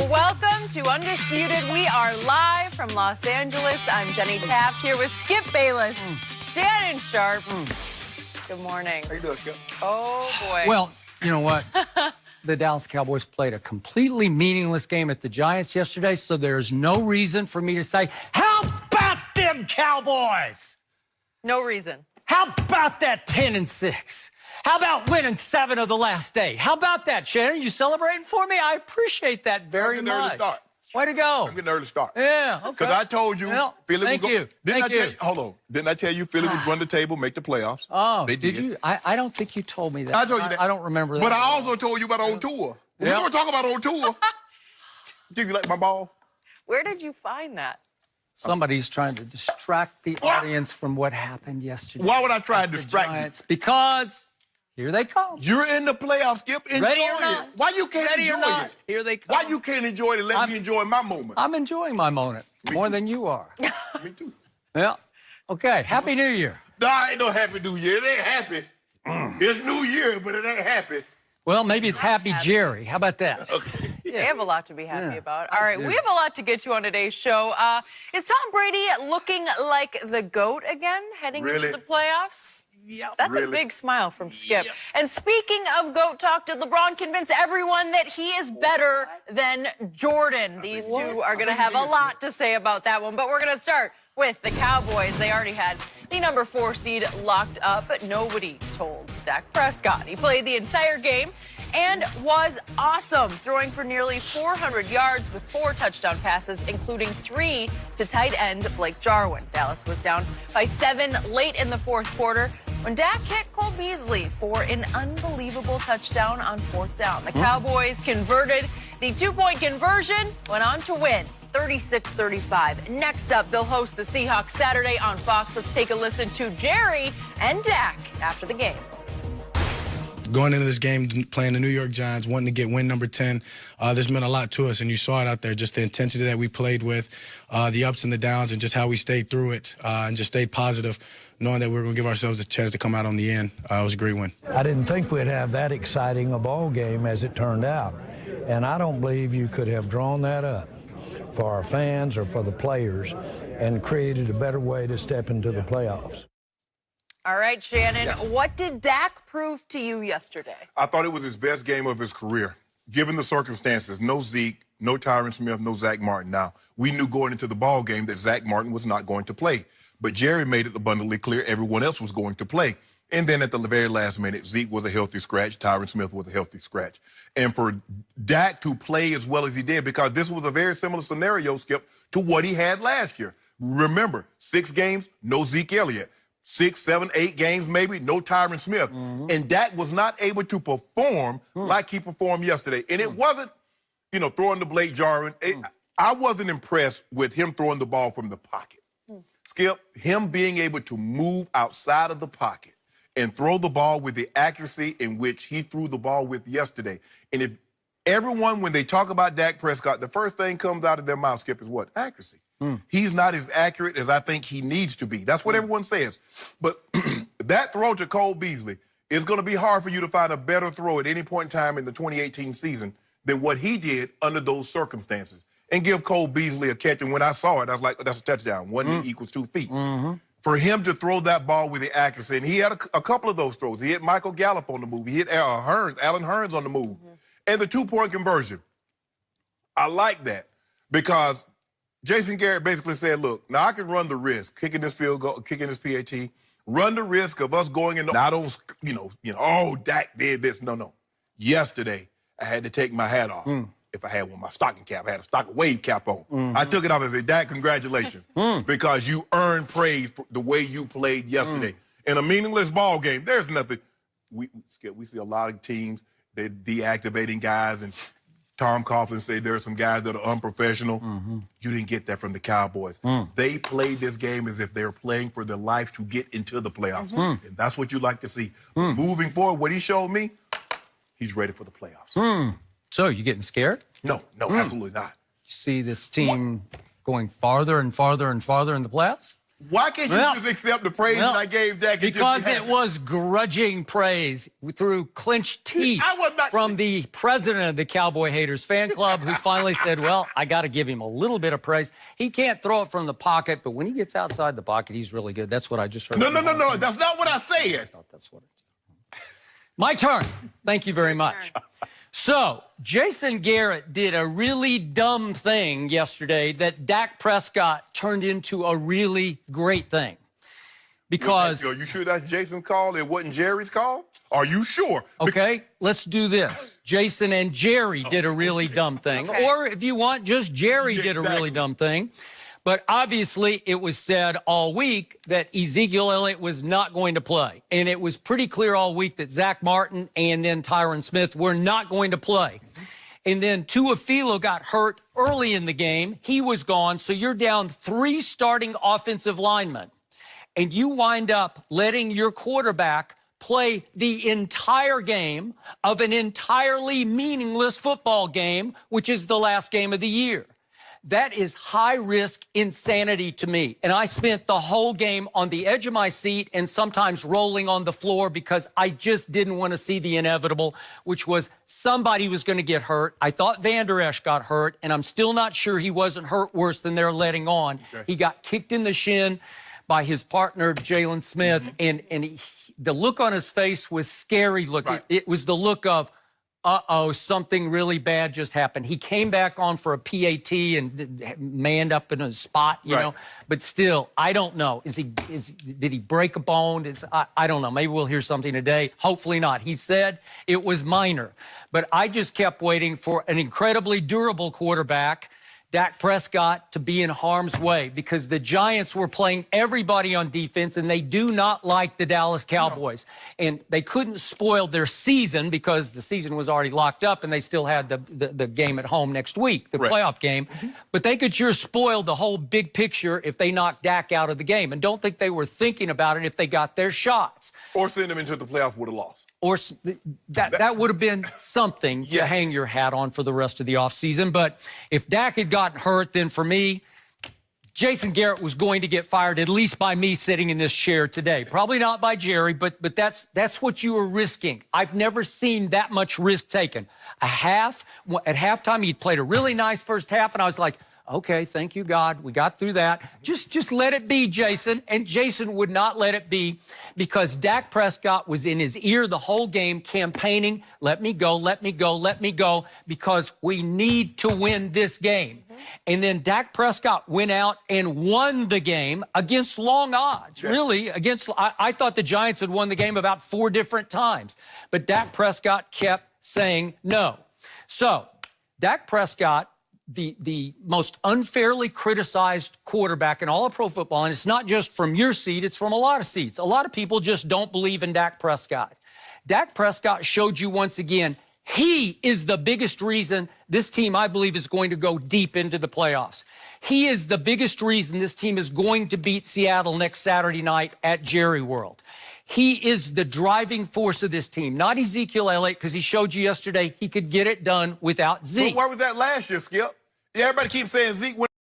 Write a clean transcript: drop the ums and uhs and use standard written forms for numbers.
Well, welcome to Undisputed. We are live from Los Angeles. I'm Jenny Taft here with Skip Bayless, Shannon Sharp. Good morning. How you doing, Skip? Oh, boy. Well, you know what? The Dallas Cowboys played a completely meaningless game at the Giants yesterday, so there's no reason for me to say, how about them Cowboys? No reason. How about that 10-6? How about winning 7 of the last 8? How about that, Shannon? You celebrating for me? I appreciate that very much. Way to go. I'm getting early to start. Yeah, okay. Because I told you, Well, Philly thank would go. you. Didn't Thank I tell you. you? Hold on. Didn't I tell you Philly would run the table, make the playoffs? Oh, they did you? I don't think you told me that. I told you that. I don't remember that. But I also told you about on tour. We're Yeah. going to talk about on tour. Did you like my ball? Where did you find that? Somebody's trying to distract the audience from what happened yesterday. Why would I try to The distract you? Giants, because here they come. You're in the playoffs, Skip. Enjoy Ready or not. it. Why you can't Ready or enjoy not, it? here they come. Why you can't enjoy it and let me enjoy my moment? I'm enjoying my moment more than you are. Me too. Yeah. Okay. Happy New Year. Nah, ain't no happy New Year. It ain't happy. It's New Year, but it ain't happy. Well, maybe it's Happy Jerry. How about that? Okay. They have a lot to be happy Yeah. about. All right, we have a lot to get to on today's show. Is Tom Brady looking like the GOAT again, heading Really? into the playoffs? Yeah. That's a Really? big smile from Skip. And speaking of GOAT talk, did LeBron convince everyone that he is better than Jordan? These two are going to have a lot to say about that one. But we're going to start with the Cowboys. They already had the number 4 seed locked up, but nobody told Dak Prescott. He played the entire game and was awesome, throwing for nearly 400 yards with 4 touchdown passes, including 3 to tight end Blake Jarwin. Dallas was down by 7 late in the fourth quarter when Dak hit Cole Beasley for an unbelievable touchdown on 4th down. The Cowboys converted the 2-point conversion, went on to win 36-35. Next up, they'll host the Seahawks Saturday on Fox. Let's take a listen to Jerry and Dak after the game. Going into this game, playing the New York Giants, wanting to get win number 10, this meant a lot to us, and you saw it out there, just the intensity that we played with, the ups and the downs, and just how we stayed through it, and just stayed positive, knowing that we were going to give ourselves a chance to come out on the end. It was a great win. I didn't think we'd have that exciting a ball game as it turned out, and I don't believe you could have drawn that up for our fans or for the players and created a better way to step into the playoffs. All right, Shannon, what did Dak prove to you yesterday? I thought it was his best game of his career, given the circumstances. No Zeke, no Tyron Smith, no Zach Martin. Now, we knew going into the ball game that Zach Martin was not going to play, but Jerry made it abundantly clear everyone else was going to play. And then at the very last minute, Zeke was a healthy scratch, Tyron Smith was a healthy scratch. And for Dak to play as well as he did, because this was a very similar scenario, Skip, to what he had last year. Remember, 6 games, no Zeke Elliott. 6, 7, 8 games maybe, no Tyron Smith. And Dak was not able to perform like he performed yesterday. And it wasn't, throwing the Blake Jarwin. I wasn't impressed with him throwing the ball from the pocket. Skip, him being able to move outside of the pocket and throw the ball with the accuracy in which he threw the ball with yesterday. And if everyone, when they talk about Dak Prescott, the first thing comes out of their mouth, Skip, is what? Accuracy. He's not as accurate as I think he needs to be. That's what everyone says. But that throw to Cole Beasley is going to be hard for you to find a better throw at any point in time in the 2018 season than what he did under those circumstances. And give Cole Beasley a catch. And when I saw it, I was like, that's a touchdown. 1 knee equals 2 feet. For him to throw that ball with the accuracy, and he had a couple of those throws. He hit Michael Gallup on the move. He hit Alan Hearns on the move. And the 2-point conversion. I like that because Jason Garrett basically said, look, now I can run the risk, kicking this field goal, kicking this PAT, run the risk of us going in. I don't, oh, Dak did this. No. Yesterday, I had to take my hat off. If I had one, my stocking cap, I had a stocking wave cap on. I took it off and said, Dak, congratulations, because you earned praise for the way you played yesterday. In a meaningless ball game, there's nothing. We see a lot of teams, they're deactivating guys, and Tom Coughlin said there are some guys that are unprofessional. You didn't get that from the Cowboys. They played this game as if they're playing for their life to get into the playoffs. And that's what you like to see. Moving forward, what he showed me, he's ready for the playoffs. So, you getting scared? No, absolutely not. You see this team going farther and farther and farther in the playoffs? Why can't you just accept the praise that I gave Dak? Because it was grudging praise through clenched teeth from the president of the Cowboy Haters fan club, who finally said, well, I got to give him a little bit of praise. He can't throw it from the pocket, but when he gets outside the pocket, he's really good. That's what I just heard. No. That's not what I said. I thought that's what it's. My turn. Thank you very much. So, Jason Garrett did a really dumb thing yesterday that Dak Prescott turned into a really great thing. Because... Are you sure that's Jason's call? It wasn't Jerry's call? Are you sure? Okay, let's do this. Jason and Jerry did a really dumb thing. Okay. Or, if you want, just Jerry did a really dumb thing. But obviously, it was said all week that Ezekiel Elliott was not going to play. And it was pretty clear all week that Zach Martin and then Tyron Smith were not going to play. And then Tuafilo got hurt early in the game. He was gone. So you're down 3 starting offensive linemen. And you wind up letting your quarterback play the entire game of an entirely meaningless football game, which is the last game of the year. That is high-risk insanity to me. And I spent the whole game on the edge of my seat and sometimes rolling on the floor because I just didn't want to see the inevitable, which was somebody was going to get hurt. I thought Van Der Esch got hurt, and I'm still not sure he wasn't hurt worse than they're letting on. Okay. He got kicked in the shin by his partner, Jalen Smith, and the look on his face was scary looking. Right. It was the look of, uh-oh, something really bad just happened. He came back on for a PAT and manned up in a spot, you know. But still, I don't know. Did he break a bone? I don't know. Maybe we'll hear something today. Hopefully not. He said it was minor. But I just kept waiting for an incredibly durable quarterback, Dak Prescott, to be in harm's way because the Giants were playing everybody on defense, and they do not like the Dallas Cowboys. No. And they couldn't spoil their season because the season was already locked up, and they still had the game at home next week, the playoff game. But they could sure spoil the whole big picture if they knocked Dak out of the game. And don't think they were thinking about it if they got their shots. Or send them into the playoff with a loss. Or that would have been something to hang your hat on for the rest of the offseason. But if Dak had gotten hurt, then for me, Jason Garrett was going to get fired, at least by me sitting in this chair today. Probably not by Jerry, but that's what you were risking. I've never seen that much risk taken. At halftime, he'd played a really nice first half, and I was like, okay, thank you, God. We got through that. Just let it be, Jason. And Jason would not let it be because Dak Prescott was in his ear the whole game campaigning, let me go, let me go, let me go, because we need to win this game. And then Dak Prescott went out and won the game against long odds, really. I thought the Giants had won the game about 4 different times. But Dak Prescott kept saying no. So Dak Prescott, the most unfairly criticized quarterback in all of pro football, and it's not just from your seat, it's from a lot of seats. A lot of people just don't believe in Dak Prescott. Dak Prescott showed you once again he is the biggest reason this team, I believe, is going to go deep into the playoffs. He is the biggest reason this team is going to beat Seattle next Saturday night at Jerry World. He is the driving force of this team, not Ezekiel Elliott, because he showed you yesterday he could get it done without Zeke. But why was that last year, Skip? Yeah, everybody keeps saying Zeke went